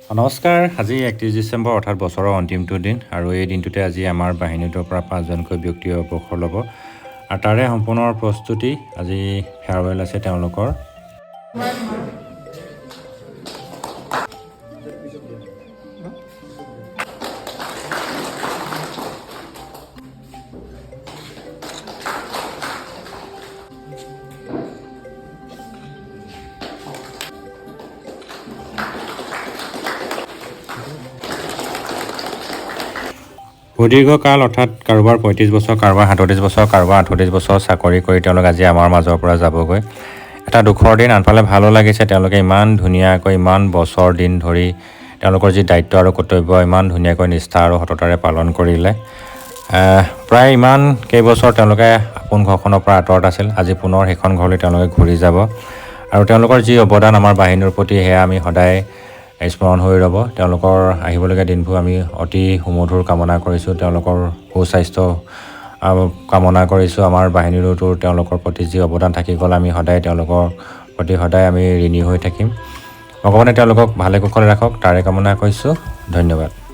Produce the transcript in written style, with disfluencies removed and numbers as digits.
নমস্কাৰ। আজি 31 ডিচেম্বৰ অৰ্থাৎ বছৰৰ অন্তিমটো দিন আৰু এই দিনটোতে আজি আমাৰ বাহিনীটোৰ পৰা 5জনকৈ ব্যক্তি অৱসৰ ল'ব আৰু তাৰে সম্পূৰ্ণ প্ৰস্তুতি আজি ফেয়াৰৱেল আছে তেওঁলোকৰ। সুদীৰ্ঘকাল অৰ্থাৎ কাৰোবাৰ 35 বছৰ, কাৰোবাৰ 37 বছৰ, কাৰোবাৰ 38 বছৰ চাকৰি কৰি তেওঁলোক আজি আমাৰ মাজৰ পৰা যাবগৈ। এটা দুখৰ দিন, আনফালে ভালো লাগিছে তেওঁলোকে ইমান ধুনীয়াকৈ ইমান বছৰ দিন ধৰি তেওঁলোকৰ যি দায়িত্ব আৰু কৰ্তব্য ইমান ধুনীয়াকৈ নিষ্ঠা আৰু সততাৰে পালন কৰিলে। প্ৰায় ইমান কেইবছৰ তেওঁলোকে আপোন ঘৰখনৰ পৰা আঁতৰত আছিল, আজি পুনৰ সেইখন ঘৰলৈ তেওঁলোকে ঘূৰি যাব আৰু তেওঁলোকৰ যি অৱদান আমাৰ বাহিনীৰ প্ৰতি সেয়া আমি সদায় স্মৰণ হৈ ৰ'ব। তেওঁলোকৰ আহিবলগীয়া দিনবোৰ আমি অতি সুমধুৰ কামনা কৰিছোঁ, তেওঁলোকৰ সুস্বাস্থ্য কামনা কৰিছোঁ। আমাৰ বাহিনীৰোতো তেওঁলোকৰ প্ৰতি যি অৱদান থাকি গ'ল, আমি সদায় তেওঁলোকৰ প্ৰতি সদায় আমি ঋণী হৈ থাকিম। ভগৱানে তেওঁলোকক ভালে কুশলে ৰাখক তাৰে কামনা কৰিছোঁ। ধন্যবাদ।